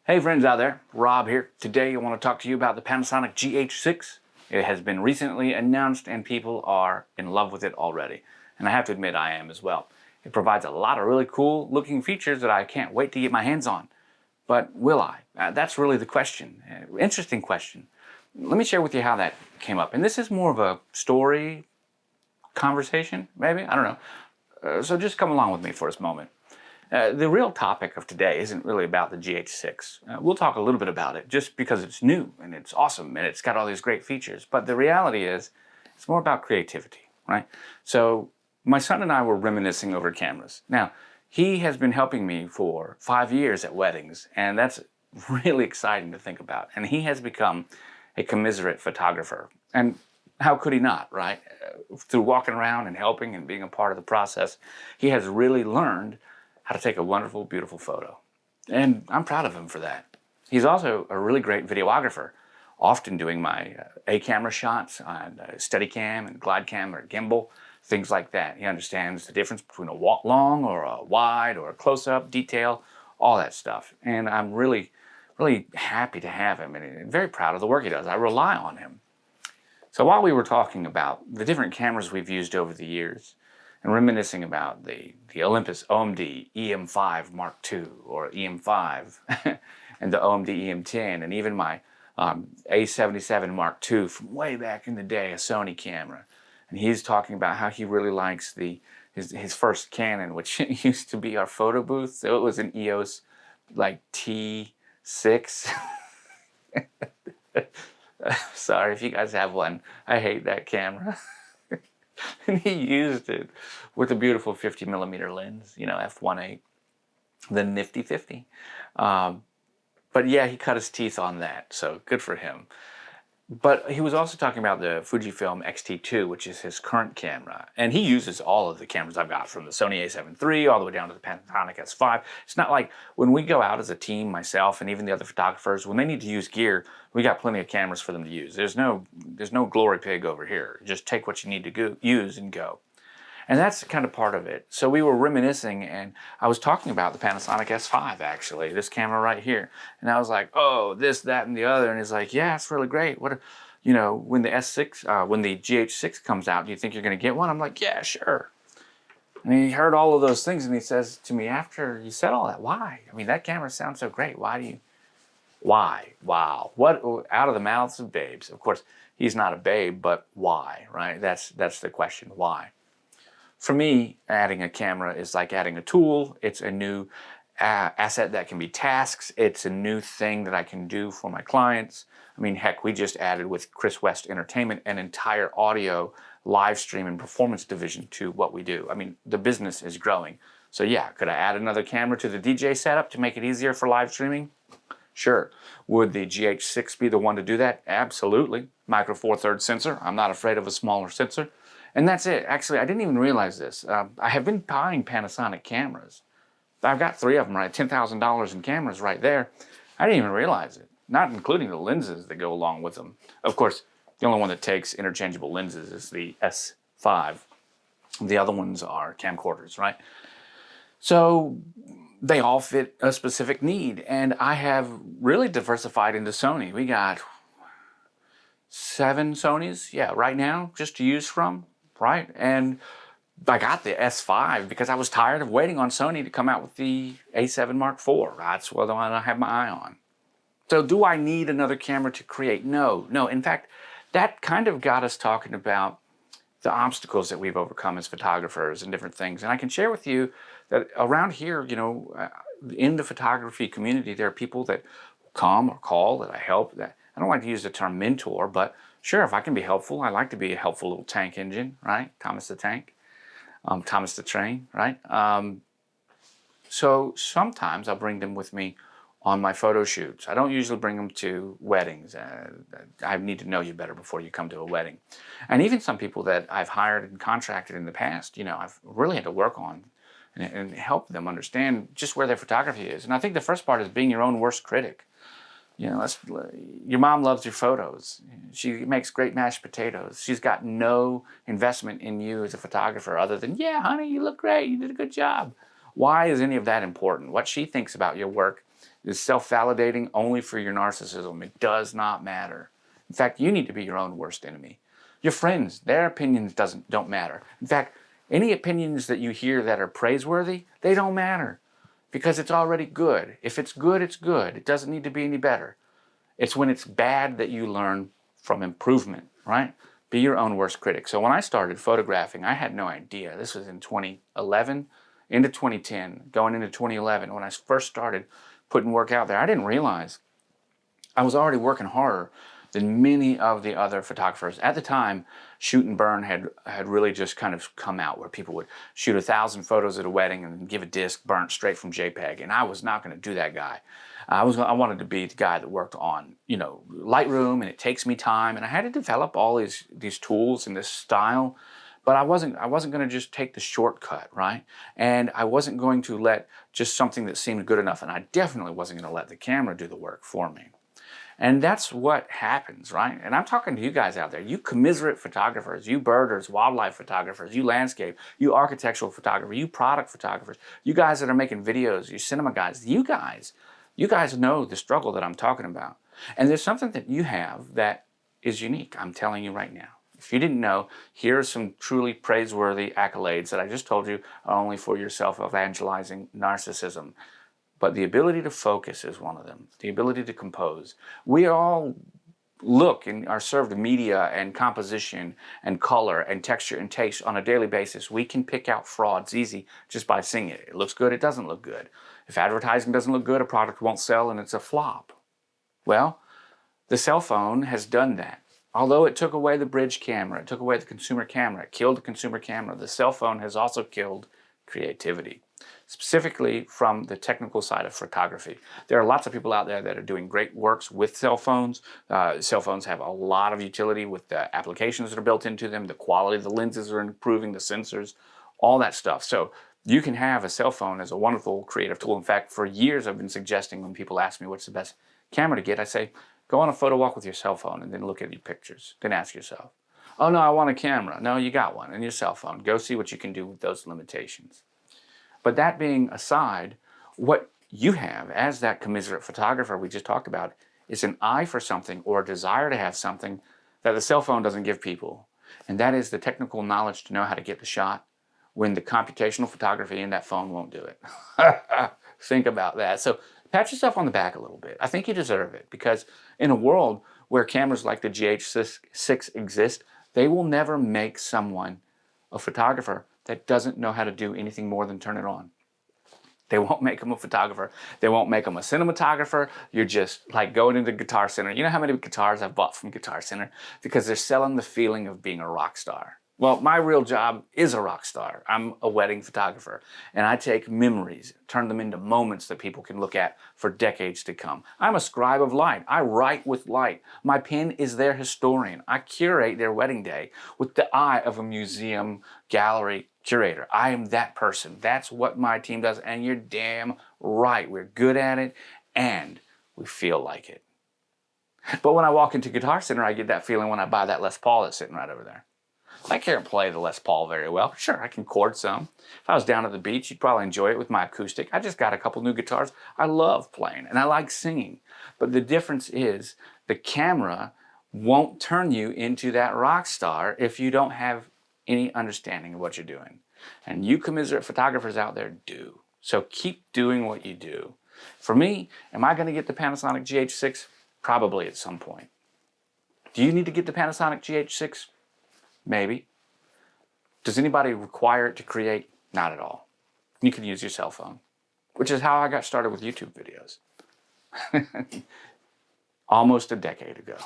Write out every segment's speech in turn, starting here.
Hey friends out there, Rob here. Today I want to talk to you about the Panasonic GH6. It has been recently announced and people are in love with it already. And I have to admit I am as well. It provides a lot of really cool looking features that I can't wait to get my hands on. But will I? That's really the question. Interesting question. Let me share with you how that came up. And this is more of a story conversation, maybe? I don't know. So just come along with me for this moment. The real topic of today isn't really about the GH6. We'll talk a little bit about it just because it's new and it's awesome and it's got all these great features. But the reality is, it's more about creativity, right? So my son and I were reminiscing over cameras. Now, he has been helping me for 5 years at weddings, and that's really exciting to think about. And he has become a commiserate photographer. And how could he not, right? Through walking around and helping and being a part of the process, he has really learned how to take a wonderful, beautiful photo. And I'm proud of him for that. He's also a really great videographer, often doing my A-camera shots on Steadicam and Glidecam or gimbal, things like that. He understands the difference between a long or a wide or a close-up, detail, all that stuff. And I'm really, really happy to have him and very proud of the work he does. I rely on him. So while we were talking about the different cameras we've used over the years, and reminiscing about the Olympus OMD EM5 Mark II or EM5 and the OMD EM10 and even my A77 Mark II from way back in the day, a Sony camera. And he's talking about how he really likes his first Canon, which used to be our photo booth. So it was an EOS like T6. Sorry if you guys have one. I hate that camera. And he used it with a beautiful 50mm lens, you know, f1.8, the nifty 50. But yeah, he cut his teeth on that, so good for him. But he was also talking about the Fujifilm X-T2, which is his current camera. And he uses all of the cameras I've got, from the Sony A7 III all the way down to the Panasonic S5. It's not like when we go out as a team, myself and even the other photographers, when they need to use gear, we got plenty of cameras for them to use. There's no glory pig over here. Just take what you need to use and go. And that's kind of part of it. So we were reminiscing, and I was talking about the Panasonic S5, actually, this camera right here. And I was like, oh, this, that, and the other. And he's like, yeah, it's really great. What, you know, when the when the GH6 comes out, do you think you're going to get one? I'm like, yeah, sure. And he heard all of those things, and he says to me, after you said all that, why? I mean, that camera sounds so great. Why do you? Why? Wow. What, out of the mouths of babes. Of course, he's not a babe, but why, right? That's the question, why? For me, adding a camera is like adding a tool. It's a new asset that can be tasks. It's a new thing that I can do for my clients. I mean, heck, we just added with Chris West Entertainment an entire audio live stream and performance division to what we do. I mean, the business is growing. So yeah, could I add another camera to the DJ setup to make it easier for live streaming? Sure. Would the GH6 be the one to do that? Absolutely. Micro Four Thirds sensor. I'm not afraid of a smaller sensor. And that's it. Actually, I didn't even realize this. I have been buying Panasonic cameras. I've got 3 of them, right? $10,000 in cameras right there. I didn't even realize it, not including the lenses that go along with them. Of course, the only one that takes interchangeable lenses is the S5. The other ones are camcorders, right? So they all fit a specific need. And I have really diversified into Sony. We got 7 Sonys, yeah, right now, just to use from. Right, and I got the S5 because I was tired of waiting on Sony to come out with the A7 Mark IV. That's the one I have my eye on. So do I need another camera to create? No. In fact, that kind of got us talking about the obstacles that we've overcome as photographers and different things. And I can share with you that around here, you know, in the photography community, there are people that come or call that I help. That I don't like to use the term mentor, but sure, if I can be helpful, I like to be a helpful little tank engine, right? Thomas the Tank, Thomas the Train, right? So sometimes I'll bring them with me on my photo shoots. I don't usually bring them to weddings. I need to know you better before you come to a wedding. And even some people that I've hired and contracted in the past, you know, I've really had to work on and help them understand just where their photography is. And I think the first part is being your own worst critic. You know, your mom loves your photos. She makes great mashed potatoes. She's got no investment in you as a photographer other than, yeah, honey, you look great. You did a good job. Why is any of that important? What she thinks about your work is self-validating only for your narcissism. It does not matter. In fact, you need to be your own worst enemy. Your friends, their opinions don't matter. In fact, any opinions that you hear that are praiseworthy, they don't matter because it's already good. If it's good, it's good. It doesn't need to be any better. It's when it's bad that you learn from improvement, right? Be your own worst critic. So when I started photographing, I had no idea. This was in 2011 into 2010, going into 2011. When I first started putting work out there, I didn't realize I was already working harder than many of the other photographers. At the time, shoot and burn had really just kind of come out, where people would shoot 1,000 photos at a wedding and then give a disc burnt straight from JPEG. And I was not going to do that guy. I wanted to be the guy that worked on, you know, Lightroom, and it takes me time, and I had to develop all these tools and this style. But I wasn't going to just take the shortcut, right? And I wasn't going to let just something that seemed good enough, and I definitely wasn't going to let the camera do the work for me. And that's what happens, right? And I'm talking to you guys out there, you commiserate photographers, you birders, wildlife photographers, you landscape, you architectural photographers, you product photographers, you guys that are making videos, you cinema guys, you guys know the struggle that I'm talking about. And there's something that you have that is unique, I'm telling you right now. If you didn't know, here are some truly praiseworthy accolades that I just told you are only for your self-evangelizing narcissism. But the ability to focus is one of them. The ability to compose. We all look and are served media and composition and color and texture and taste on a daily basis. We can pick out frauds easy just by seeing it. It looks good, it doesn't look good. If advertising doesn't look good, a product won't sell and it's a flop. Well, the cell phone has done that. Although it took away the bridge camera, it took away the consumer camera, it killed the consumer camera, the cell phone has also killed creativity. Specifically from the technical side of photography. There are lots of people out there that are doing great works with cell phones. Cell phones have a lot of utility with the applications that are built into them, the quality of the lenses are improving, the sensors, all that stuff. So you can have a cell phone as a wonderful creative tool. In fact, for years I've been suggesting, when people ask me what's the best camera to get, I say, go on a photo walk with your cell phone and then look at your pictures. Then ask yourself, oh no, I want a camera. No, you got one in your cell phone. Go see what you can do with those limitations. But that being aside, what you have as that commiserate photographer we just talked about is an eye for something or a desire to have something that the cell phone doesn't give people. And that is the technical knowledge to know how to get the shot when the computational photography in that phone won't do it. Think about that. So pat yourself on the back a little bit. I think you deserve it, because in a world where cameras like the GH6 exist, they will never make someone a photographer that doesn't know how to do anything more than turn it on. They won't make them a photographer. They won't make them a cinematographer. You're just like going into Guitar Center. You know how many guitars I've bought from Guitar Center? Because they're selling the feeling of being a rock star. Well, my real job is a rock star. I'm a wedding photographer, and I take memories, turn them into moments that people can look at for decades to come. I'm a scribe of light. I write with light. My pen is their historian. I curate their wedding day with the eye of a museum gallery curator. I am that person. That's what my team does, and you're damn right. We're good at it, and we feel like it. But when I walk into Guitar Center, I get that feeling when I buy that Les Paul that's sitting right over there. I can't play the Les Paul very well. Sure, I can chord some. If I was down at the beach, you'd probably enjoy it with my acoustic. I just got a couple new guitars. I love playing, and I like singing. But the difference is the camera won't turn you into that rock star if you don't have any understanding of what you're doing. And you commiserate photographers out there do. So keep doing what you do. For me, am I going to get the Panasonic GH6? Probably at some point. Do you need to get the Panasonic GH6? Maybe. Does anybody require it to create? Not at all. You can use your cell phone, which is how I got started with YouTube videos. Almost a decade ago.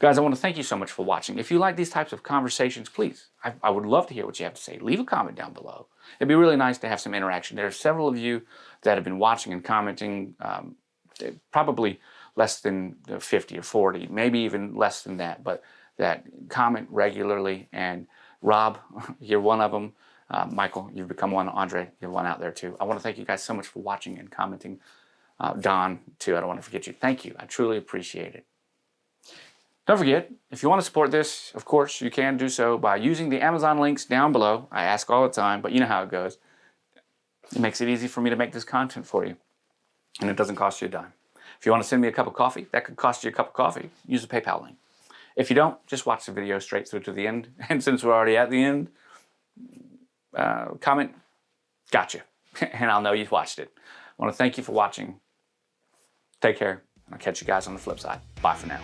Guys, I want to thank you so much for watching. If you like these types of conversations, please, I would love to hear what you have to say. Leave a comment down below. It'd be really nice to have some interaction. There are several of you that have been watching and commenting, probably less than 50 or 40, maybe even less than that, but that comment regularly. And Rob, you're one of them. Michael, you've become one. Andre, you're one out there too. I want to thank you guys so much for watching and commenting. Don, too, I don't want to forget you. Thank you. I truly appreciate it. Don't forget, if you want to support this, of course, you can do so by using the Amazon links down below. I ask all the time, but you know how it goes. It makes it easy for me to make this content for you. and it doesn't cost you a dime. If you want to send me a cup of coffee, that could cost you a cup of coffee. Use the PayPal link. If you don't, just watch the video straight through to the end. And since we're already at the end, comment, gotcha, and I'll know you've watched it. I want to thank you for watching. Take care. I'll catch you guys on the flip side. Bye for now.